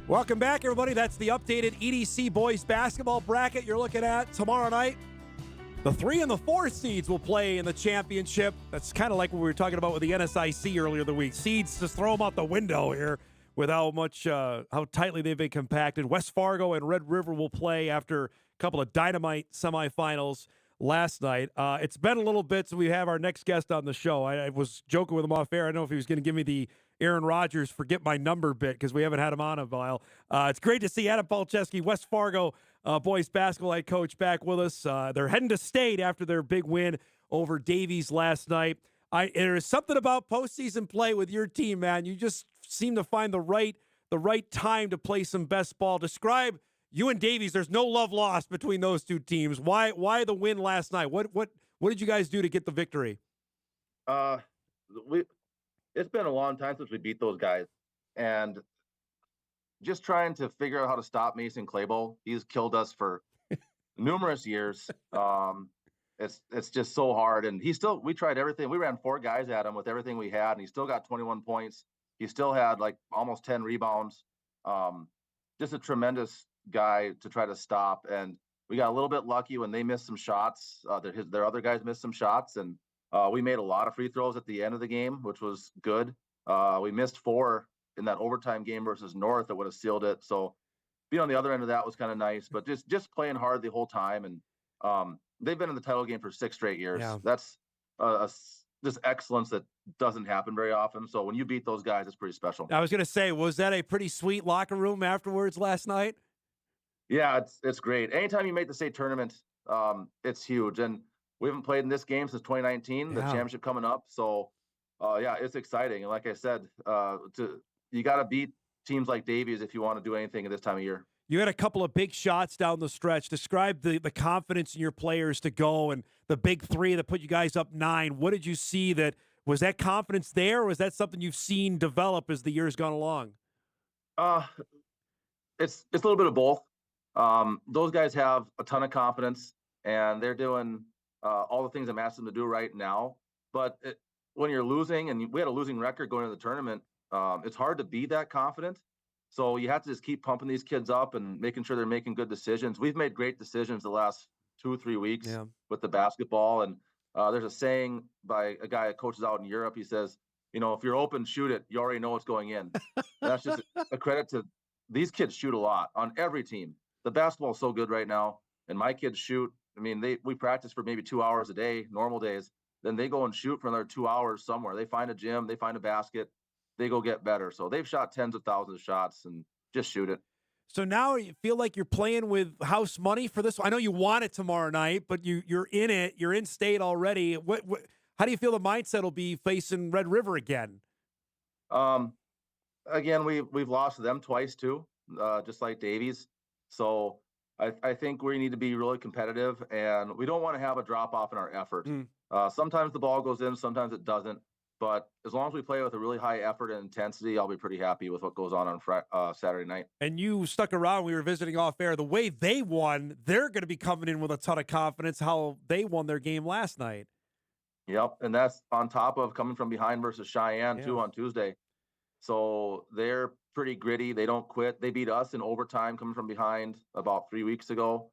Welcome back, everybody. That's the updated EDC boys basketball bracket you're looking at tomorrow night. The 3 and the 4 seeds will play in the championship. That's kind of like what we were talking about with the NSIC earlier the week. Seeds, just throw them out the window here with how tightly they've been compacted. West Fargo and Red River will play after a couple of dynamite semifinals last night. It's been a little bit since we have our next guest on the show. I was joking with him off air. I don't know if he was going to give me the Aaron Rodgers forget my number bit because we haven't had him on a while. It's great to see Adam Palczewski, West Fargo boys basketball head coach, back with us. They're heading to state after their big win over Davies last night. There is something about postseason play with your team, man. You just seem to find the right time to play some best ball. Describe you and Davies. There's no love lost between those two teams. Why the win last night? What did you guys do to get the victory? It's been a long time since we beat those guys, and just trying to figure out how to stop Mason Claybo. He's killed us for numerous years. It's just so hard, and we tried everything. We ran 4 guys at him with everything we had, and he still got 21 points. He still had like almost 10 rebounds. Just a tremendous guy to try to stop, and we got a little bit lucky when they missed some shots. Their other guys missed some shots, and we made a lot of free throws at the end of the game, which was good. We missed 4 in that overtime game versus North that would have sealed it. So being on the other end of that was kind of nice, but just playing hard the whole time. And they've been in the title game for 6 straight years. Yeah. That's just excellence that doesn't happen very often. So when you beat those guys, it's pretty special. I was going to say, was that a pretty sweet locker room afterwards last night? Yeah, it's great. Anytime you make the state tournament, it's huge. And we haven't played in this game since 2019, the championship coming up. So, it's exciting. And like I said, you got to beat teams like Davies if you want to do anything at this time of year. You had a couple of big shots down the stretch. Describe the confidence in your players to go and the big 3 that put you guys up 9. What did you see was that confidence there, or was that something you've seen develop as the years gone along? It's a little bit of both. Those guys have a ton of confidence, and they're doing all the things I'm asking them to do right now. But when you're losing, and we had a losing record going into the tournament, it's hard to be that confident. So you have to just keep pumping these kids up and making sure they're making good decisions. We've made great decisions the last 2 or 3 weeks with the basketball. And there's a saying by a guy that coaches out in Europe. He says, if you're open, shoot it. You already know it's going in. That's just a credit to these kids. Shoot a lot on every team. The basketball is so good right now, and my kids shoot. I mean, we practice for maybe 2 hours a day, normal days. Then they go and shoot for another 2 hours somewhere. They find a gym, they find a basket, they go get better. So they've shot tens of thousands of shots and just shoot it. So now you feel like you're playing with house money for this. I know you want it tomorrow night, but you're in it. You're in state already. How do you feel the mindset will be facing Red River again? Again, we've lost to them twice too, just like Davies. So I think we need to be really competitive, and we don't want to have a drop off in our effort. Sometimes the ball goes in, sometimes it doesn't. But as long as we play with a really high effort and intensity, I'll be pretty happy with what goes on Saturday night. And you stuck around. We were visiting off air. The way they won, they're going to be coming in with a ton of confidence how they won their game last night. Yep, and that's on top of coming from behind versus Cheyenne, too, on Tuesday. So they're pretty gritty. They don't quit. They beat us in overtime coming from behind about 3 weeks ago.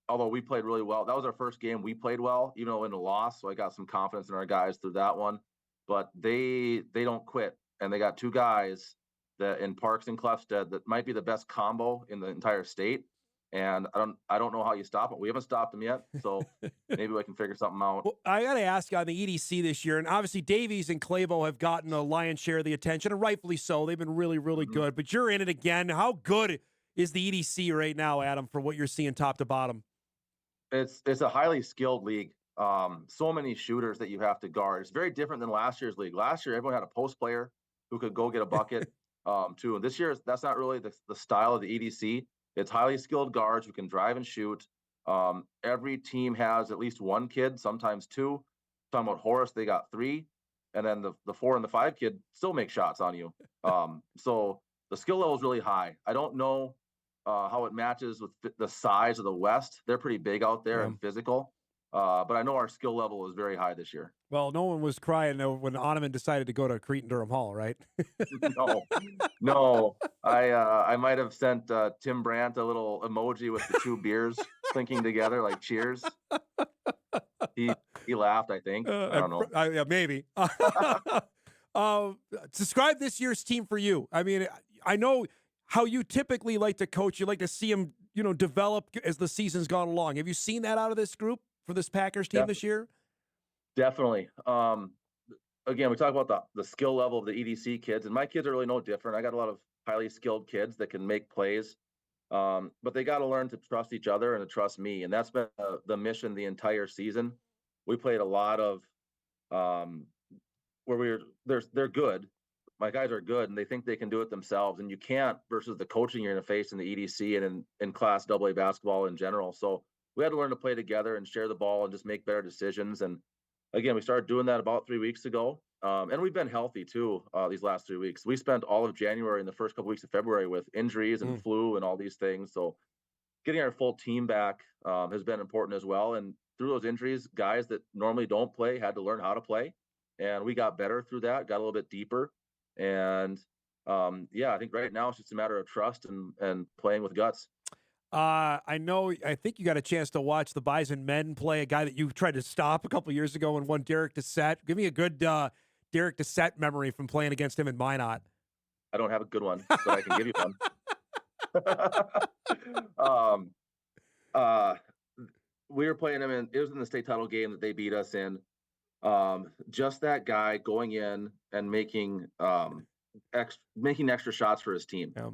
Although we played really well. That was our first game. We played well, even though in a loss. So I got some confidence in our guys through that one. But they don't quit. And they got 2 guys that in Parks and Clefstead that might be the best combo in the entire state. And I don't know how you stop it. We haven't stopped them yet. So maybe we can figure something out. Well, I got to ask you on the EDC this year, and obviously Davies and Claybo have gotten a lion's share of the attention, and rightfully so. They've been really, really good. But you're in it again. How good is the EDC right now, Adam, for what you're seeing top to bottom? It's a highly skilled league. So many shooters that you have to guard. It's very different than last year's league. Last year, everyone had a post player who could go get a bucket, too. And this year, that's not really the style of the EDC. It's highly skilled guards who can drive and shoot. Every team has at least 1 kid, sometimes 2. Talking about Horace, they got 3. And then the 4 and the 5 kid still make shots on you. So the skill level is really high. I don't know how it matches with the size of the West. They're pretty big out there and physical. But I know our skill level is very high this year. Well, no one was crying though when Ottoman decided to go to Cretan-Durham Hall, right? No, no. I might have sent Tim Brandt a little emoji with the two beers clinking together like cheers. He laughed, I think. I don't know. Yeah, maybe. Describe this year's team for you. I mean, I know how you typically like to coach. You like to see them, develop as the season's gone along. Have you seen that out of this group for this Packers team this year? Definitely. Again, we talk about the skill level of the EDC kids, and my kids are really no different. I got a lot of highly skilled kids that can make plays, but they got to learn to trust each other and to trust me. And that's been the mission the entire season. We played a lot of where they're good. My guys are good, and they think they can do it themselves, and you can't versus the coaching you're going to face in the EDC and in Class AA basketball in general. So we had to learn to play together and share the ball and just make better decisions. And again, we started doing that about 3 weeks ago. And we've been healthy too these last 3 weeks. We spent all of January and the first couple weeks of February with injuries and flu and all these things. So getting our full team back has been important as well. And through those injuries, guys that normally don't play had to learn how to play. And we got better through that, got a little bit deeper. And I think right now it's just a matter of trust and playing with guts. I think you got a chance to watch the Bison men play, a guy that you tried to stop a couple years ago and won Derek Dissett. Give me a good Derek Dissett memory from playing against him in Minot. I don't have a good one, but I can give you one. We were playing him it was in the state title game that they beat us in. Just that guy going in and making extra shots for his team. Yeah.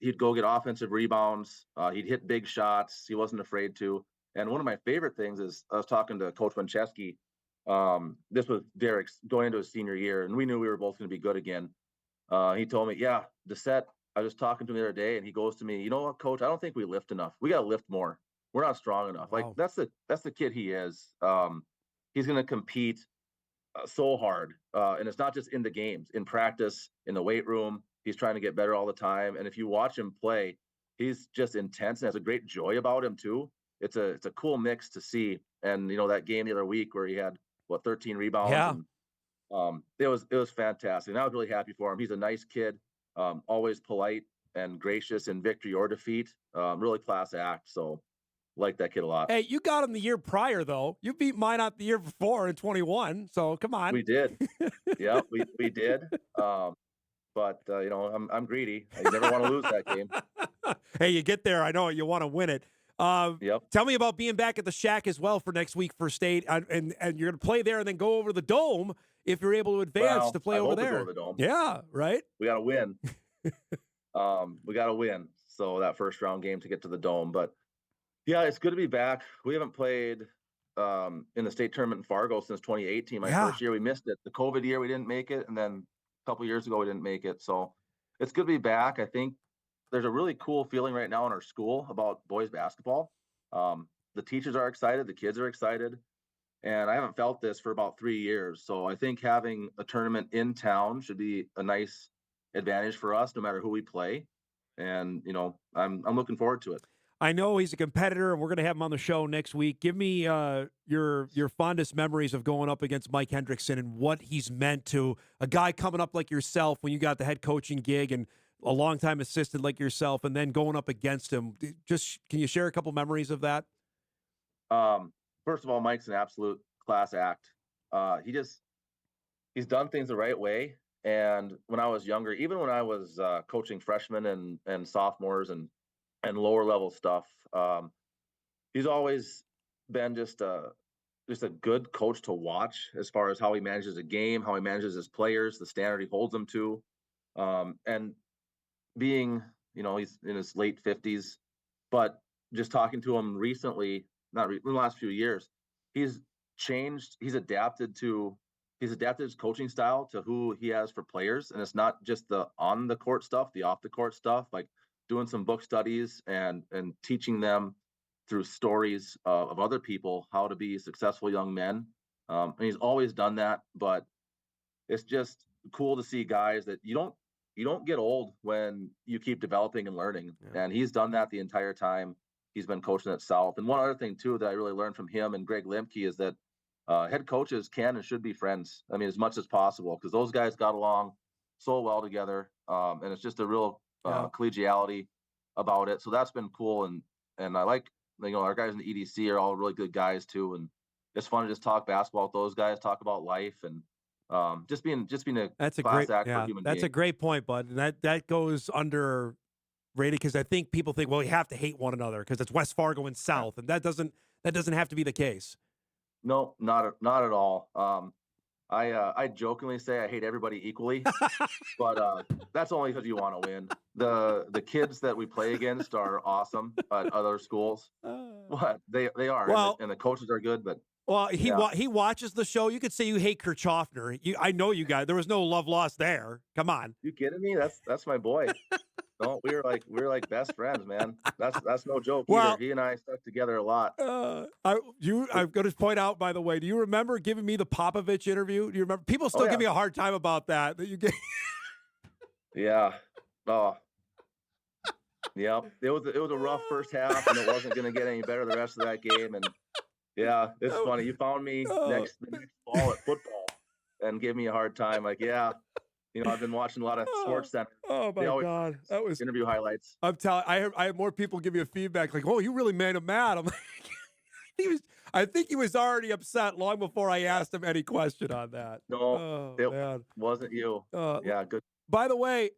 He'd go get offensive rebounds. He'd hit big shots. He wasn't afraid to. And one of my favorite things is I was talking to Coach Palczewski. This was Derek's going into his senior year, and we knew we were both going to be good again. He told me, yeah, Dissett, I was talking to him the other day, and he goes to me, you know what, Coach, I don't think we lift enough. We got to lift more. We're not strong enough. Wow. Like that's the kid he is. He's going to compete so hard. And it's not just in the games, in practice, in the weight room. He's trying to get better all the time. And if you watch him play, he's just intense and has a great joy about him too. It's a cool mix to see. And that game the other week where he had 13 rebounds. Yeah. And, it was fantastic. And I was really happy for him. He's a nice kid, always polite and gracious in victory or defeat. Really class act. So like that kid a lot. Hey, you got him the year prior though. You beat Minot the year before in 21. So come on. We did. Yeah, we did. But I'm greedy. I never want to lose that game. Hey, you get there. I know you want to win it. Yep. Tell me about being back at the Shack as well for next week for state, and you're going to play there and then go over the Dome if you're able to advance to play over there. To go to the Dome. Yeah, right. We got to win. We got to win. So that first round game to get to the Dome, but yeah, it's good to be back. We haven't played in the state tournament in Fargo since 2018. My first year, we missed it. The COVID year, we didn't make it, and then a couple years ago, we didn't make it. So it's good to be back. I think there's a really cool feeling right now in our school about boys basketball. The teachers are excited. The kids are excited. And I haven't felt this for about 3 years. So I think having a tournament in town should be a nice advantage for us, no matter who we play. And, I'm looking forward to it. I know he's a competitor, and we're going to have him on the show next week. Give me your fondest memories of going up against Mike Hendrickson and what he's meant to a guy coming up like yourself when you got the head coaching gig and a longtime assistant like yourself, and then going up against him. Just can you share a couple memories of that? First of all, Mike's an absolute class act. He's done things the right way. And when I was younger, even when I was coaching freshmen and sophomores and lower level stuff, he's always been just a good coach to watch as far as how he manages a game, how he manages his players, the standard he holds them to. And being, he's in his late 50s, but just talking to him recently, in the last few years, he's changed. He's adapted his coaching style to who he has for players. And it's not just the on the court stuff, the off the court stuff, like doing some book studies and teaching them through stories of other people how to be successful young men. And he's always done that, but it's just cool to see guys that you don't get old when you keep developing and learning. Yeah. And he's done that the entire time. he's been coaching at South. And one other thing too that I really learned from him and Greg Limke is that head coaches can and should be friends. I mean, as much as possible, because those guys got along so well together, and it's just a real collegiality about it. So that's been cool, and I like, our guys in the EDC are all really good guys too, and it's fun to just talk basketball with those guys, talk about life, and just being a That's a class great, act for a human that's being. a great point, bud. And that goes underrated because I think people think, well, we have to hate one another because it's West Fargo and South, and that doesn't have to be the case. No, not at all. I jokingly say I hate everybody equally, but that's only because you want to win. The kids that we play against are awesome at other schools. What they are, Well, and the coaches are good, but well, yeah. he watches the show. You could say you hate Kirchhoffner. I know you guys. There was no love lost there. Come on. You kidding me? That's my boy. No, we were like best friends, man. That's no joke Well, either. He and I stuck together a lot. I've got to point out, by the way, do you remember giving me the Popovich interview? Do you remember? People still yeah. give me a hard time about that you get. Yeah. Oh. Yep. It was a rough first half, and it wasn't going to get any better the rest of that game. And yeah, it's funny. You found me the next fall at football and gave me a hard time. Like, yeah. I've been watching a lot of Sports Center. Oh my God, that was interview highlights. I'm telling. I have more people give me a feedback like, "Oh, you really made him mad." I'm like, I think he was already upset long before I asked him any question on that. No, it wasn't you. Yeah, good. By the way,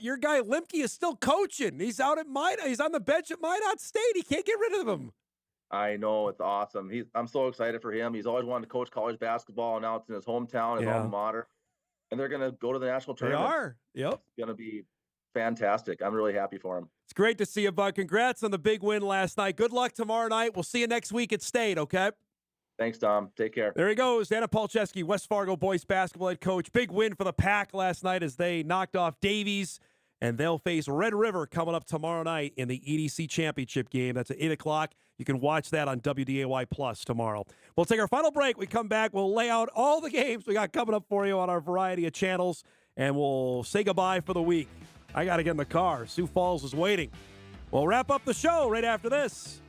your guy Limke is still coaching. He's out at He's on the bench at Minot State. He can't get rid of him. I know, it's awesome. I'm so excited for him. He's always wanted to coach college basketball, and now it's in his hometown, his alma mater. And they're going to go to the national tournament. They are. Yep. It's going to be fantastic. I'm really happy for him. It's great to see you, bud. Congrats on the big win last night. Good luck tomorrow night. We'll see you next week at State, okay? Thanks, Dom. Take care. There he goes. Anna Palczewski, West Fargo boys basketball head coach. Big win for the Pack last night as they knocked off Davies, and they'll face Red River coming up tomorrow night in the EDC championship game. That's at 8 o'clock. You can watch that on WDAY Plus tomorrow. We'll take our final break. We come back. We'll lay out all the games we got coming up for you on our variety of channels, and we'll say goodbye for the week. I got to get in the car. Sioux Falls is waiting. We'll wrap up the show right after this.